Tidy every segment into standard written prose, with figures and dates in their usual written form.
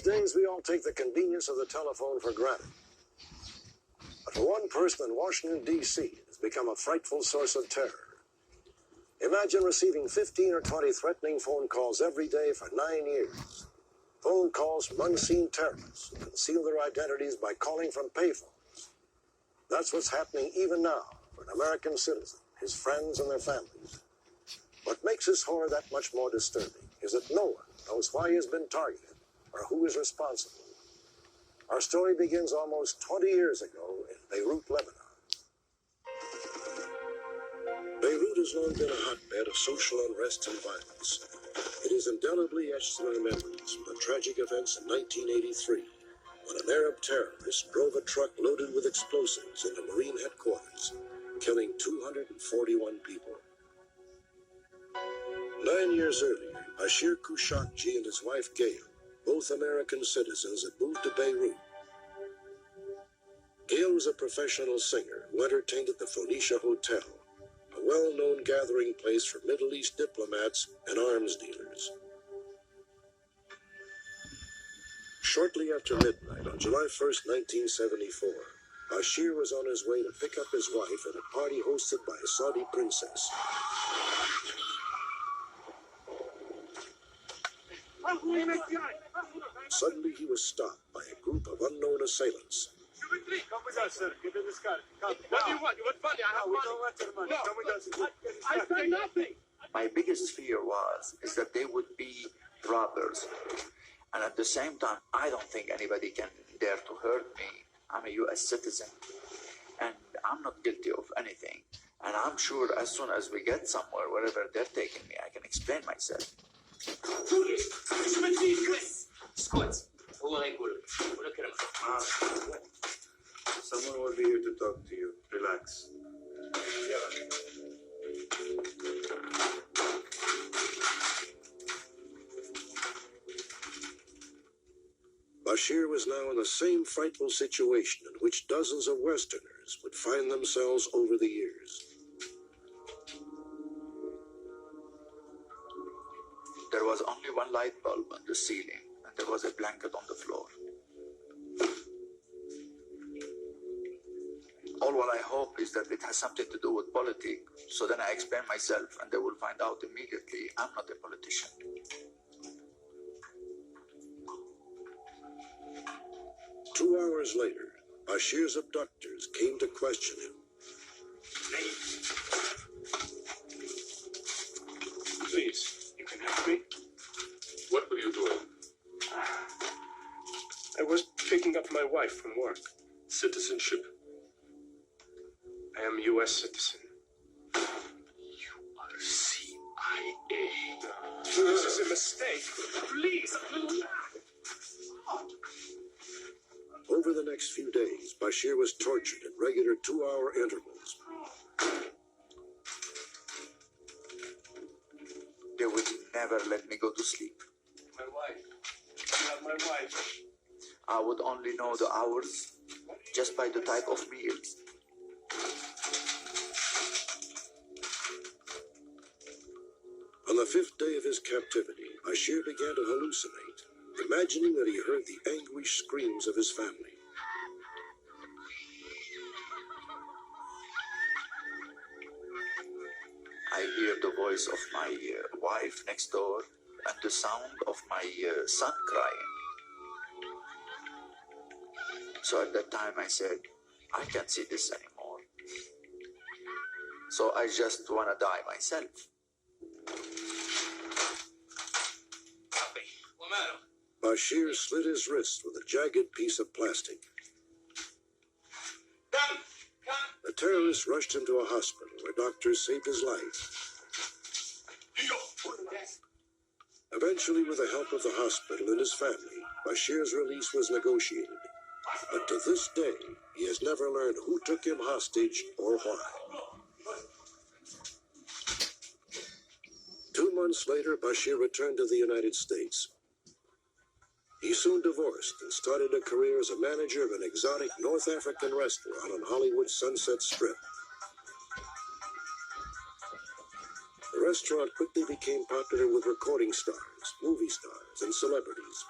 These days, we all take the convenience of the telephone for granted. But for one person in Washington, D.C., it has become a frightful source of terror. Imagine receiving 15 or 20 threatening phone calls every day for 9 years. Phone calls from unseen terrorists who conceal their identities by calling from payphones. That's what's happening even now for an American citizen, his friends, and their families. What makes this horror that much more disturbing is that no one knows why he has been targeted or who is responsible. Our story begins almost 20 years ago in Beirut, Lebanon. Beirut has long been a hotbed of social unrest and violence. It is indelibly etched in our memories from the tragic events in 1983, when an Arab terrorist drove a truck loaded with explosives into Marine headquarters, killing 241 people. 9 years earlier, Bashire Kouchaji and his wife Gail, both American citizens, had moved to Beirut. Gail was a professional singer who entertained at the Phoenicia Hotel, a well-known gathering place for Middle East diplomats and arms dealers. Shortly after midnight on July 1st, 1974, Bashir was on his way to pick up his wife at a party hosted by a Saudi princess. Suddenly he was stopped by a group of unknown assailants. Come with us, sir. Give him this card. Come. What do you want? You want money? I have money. We don't want your money. No. Come with us. I said nothing. My biggest fear is that they would be robbers. And at the same time, I don't think anybody can dare to hurt me. I'm a U.S. citizen, and I'm not guilty of anything. And I'm sure as soon as we get somewhere, wherever they're taking me, I can explain myself. Someone will be here to talk to you. Relax. Bashir was now in the same frightful situation in which dozens of Westerners would find themselves over the years. There was only one light bulb on the ceiling, and there was a blanket on the floor. All what I hope is that it has something to do with politics, so then I explain myself, and they will find out immediately I'm not a politician. Two hours later, Bashir's abductors came to question him. Please, you can help me. What were you doing? I was picking up my wife from work. Citizenship. I am a U.S. citizen. You are CIA. This is a mistake. Please. Over the next few days, Bashir was tortured at regular 2-hour intervals. They would never let me go to sleep. My wife. You have my wife. I would only know the hours just by the type of meals. On the 5th day of his captivity, Bashir began to hallucinate, imagining that he heard the anguished screams of his family. I hear the voice of my wife next door and the sound of my son crying. So at that time I said, I can't see this anymore. So I just want to die myself. Bashir slit his wrist with a jagged piece of plastic. The terrorists rushed him to a hospital where doctors saved his life. Eventually, with the help of the hospital and his family, Bashir's release was negotiated. But to this day, he has never learned who took him hostage or why. 2 months later, Bashir returned to the United States. He soon divorced and started a career as a manager of an exotic North African restaurant on Hollywood's Sunset Strip. The restaurant quickly became popular with recording stars, movie stars, and celebrities.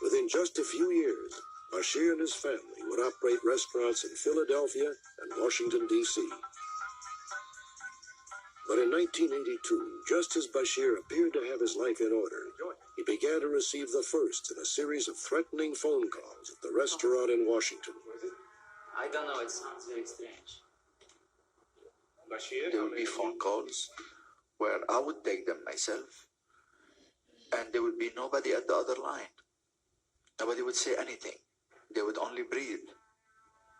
Within just a few years, Bashir and his family would operate restaurants in Philadelphia and Washington, D.C. But in 1982, just as Bashir appeared to have his life in order, he began to receive the first in a series of threatening phone calls at the restaurant in Washington. I don't know, it sounds very strange. There would be phone calls where I would take them myself, and there would be nobody at the other line. Nobody would say anything. They would only breathe.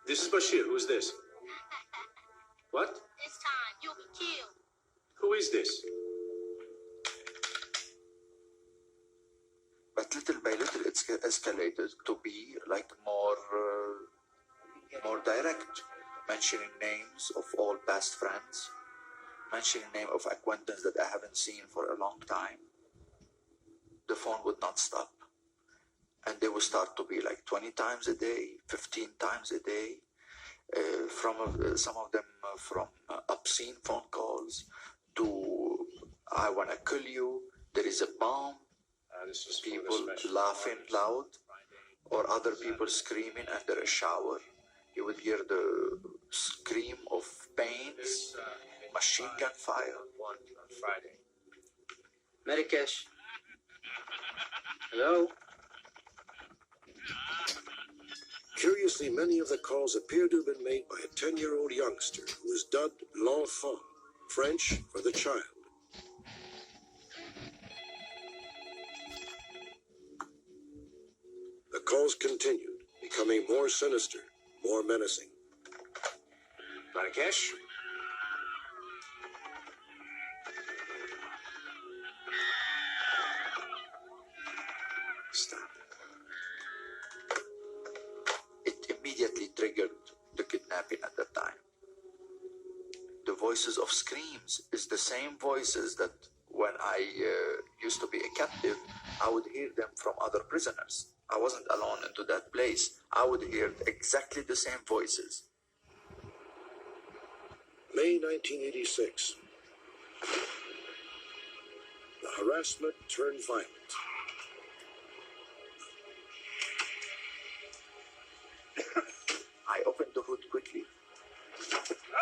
This is Bashir. Who's this? What? This time, you'll be killed. Who is this? But little by little, it's escalated to be like more direct, mentioning names of all past friends, mentioning name of acquaintance that I haven't seen for a long time. The phone would not stop. And they would start to be like 20 times a day, 15 times a day, from some of them from obscene phone calls to I want to kill you, there is a bomb, people laughing loud, or other people screaming under a shower. You would hear the scream of pains, machine gun fire. On Friday. Marrakesh. Hello? Curiously, many of the calls appear to have been made by a 10-year-old youngster who was dubbed l'enfant, French for the child. The calls continued, becoming more sinister, more menacing. Marrakesh? Stop. It immediately triggered the kidnapping at that time. The voices of screams is the same voices that when I used to be a captive, I would hear them from other prisoners. I wasn't alone into that place. I would hear exactly the same voices. May 1986. The harassment turned violent. I opened the hood quickly.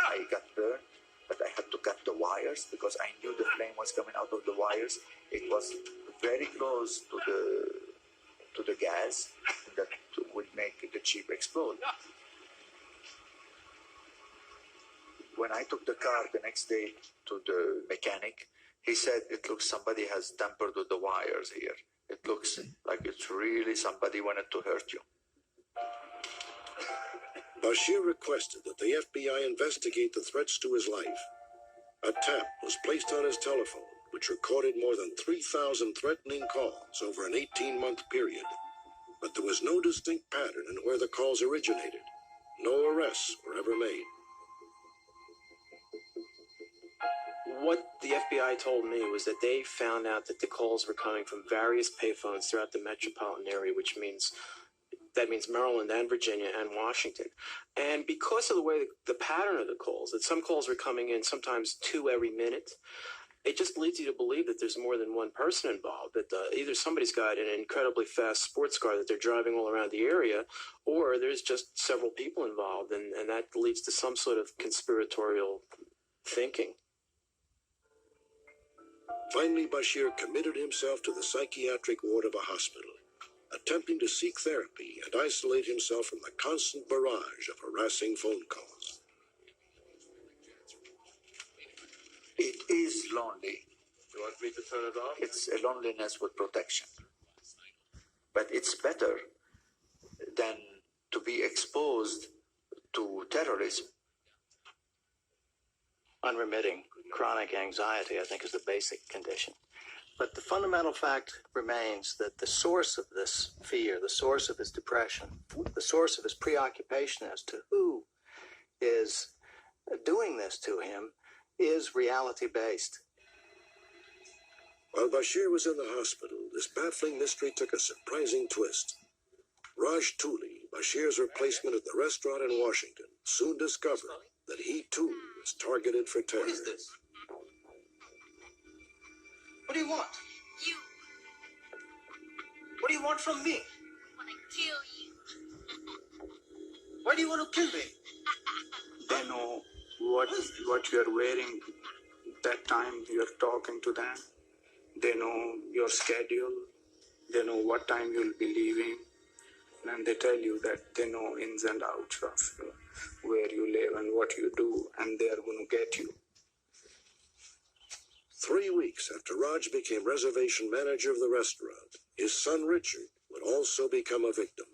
I got burned, but I had to cut the wires because I knew the flame was coming out of the wires. It was very close to the gas that would make the chip explode. When I took the car the next day to the mechanic, he said, it looks somebody has tampered with the wires here. It looks like it's really somebody wanted to hurt you. Bashir requested that the FBI investigate the threats to his life. A tap was placed on his telephone, which recorded more than 3,000 threatening calls over an 18-month period. But there was no distinct pattern in where the calls originated. No arrests were ever made. What the FBI told me was that they found out that the calls were coming from various payphones throughout the metropolitan area, which means Maryland and Virginia and Washington. And because of the way the pattern of the calls, that some calls were coming in sometimes 2 every minute, it just leads you to believe that there's more than one person involved, that either somebody's got an incredibly fast sports car that they're driving all around the area, or there's just several people involved, and that leads to some sort of conspiratorial thinking. Finally, Bashir committed himself to the psychiatric ward of a hospital, attempting to seek therapy and isolate himself from the constant barrage of harassing phone calls. It is lonely. You want me to turn it off? It's a loneliness with protection. But it's better than to be exposed to terrorism. Unremitting chronic anxiety, I think, is the basic condition. But the fundamental fact remains that the source of this fear, the source of his depression, the source of his preoccupation as to who is doing this to him is reality-based. While Bashir was in the hospital, this baffling mystery took a surprising twist. Raj Tooley, Bashir's replacement at the restaurant in Washington, soon discovered that he too was targeted for terror. What is this? What do you want? You. What do you want from me? gonna kill you. Why do you want to kill me? They know what you are wearing that time you are talking to them. They know your schedule. They know what time you'll be leaving. And they tell you that they know ins and outs of where you live and what you do, and they are going to get you. 3 weeks after Raj became reservation manager of the restaurant, his son Richard would also become a victim.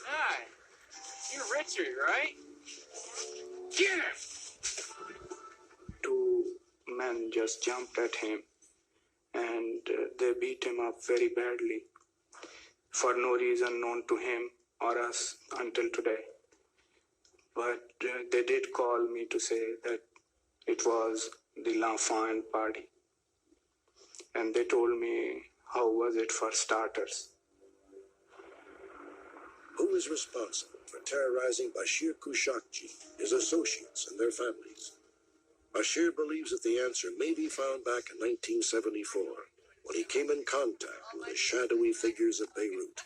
Hi, you're Richard, right? Yes! 2 men just jumped at him, and they beat him up very badly for no reason known to him or us until today. But they did call me to say that it was the l'enfant party. And they told me, how was it for starters? Who is responsible for terrorizing Bashire Kouchaji, his associates, and their families? Bashir believes that the answer may be found back in 1974, when he came in contact with the shadowy figures of Beirut.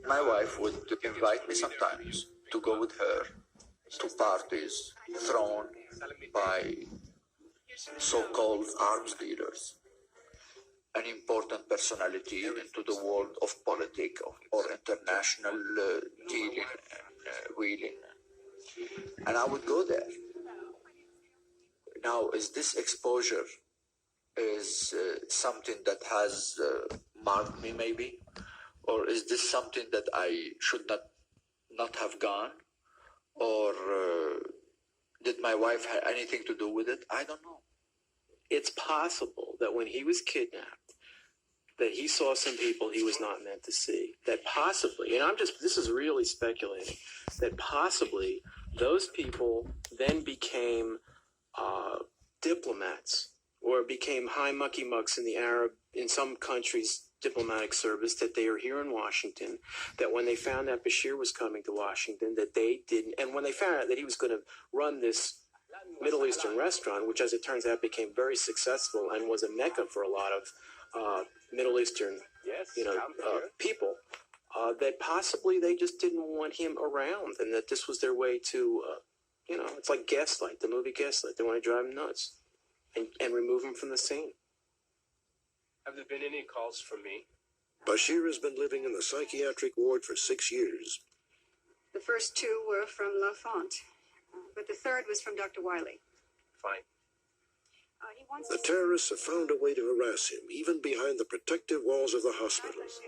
My wife would invite me sometimes to go with her to parties thrown by so-called arms dealers, an important personality into the world of politics or international dealing and wheeling. And I would go there. Now, is this exposure is something that has marked me maybe? Or is this something that I should not have gone? Or did my wife have anything to do with it? I don't know. It's possible that when he was kidnapped, that he saw some people he was not meant to see. That possibly, and this is really speculating, that possibly those people then became diplomats or became high mucky mucks in some countries' diplomatic service, that they are here in Washington, that when they found out Bashir was coming to Washington, that they didn't, and when they found out that he was going to run this Middle Eastern restaurant, which as it turns out became very successful and was a mecca for a lot of Middle Eastern people, that possibly they just didn't want him around, and that this was their way to, it's like Gaslight, the movie Gaslight. They want to drive him nuts and remove him from the scene. Have there been any calls from me? Bashir has been living in the psychiatric ward for 6 years. The first 2 were from Lafont, but the third was from Dr. Wiley. Fine. He wants The to terrorists have found a way to harass him, even behind the protective walls of the hospitals.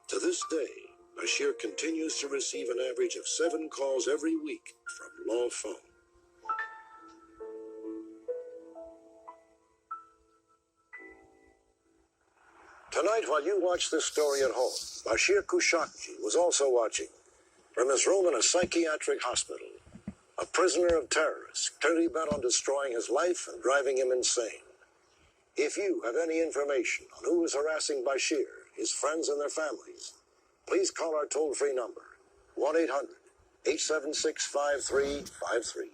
To this day, Bashir continues to receive an average of 7 calls every week from Lafont. Tonight, while you watch this story at home, Bashir Kouchaji was also watching from his room in a psychiatric hospital. A prisoner of terrorists, clearly bent on destroying his life and driving him insane. If you have any information on who is harassing Bashir, his friends, and their families, please call our toll-free number, 1-800-876-5353.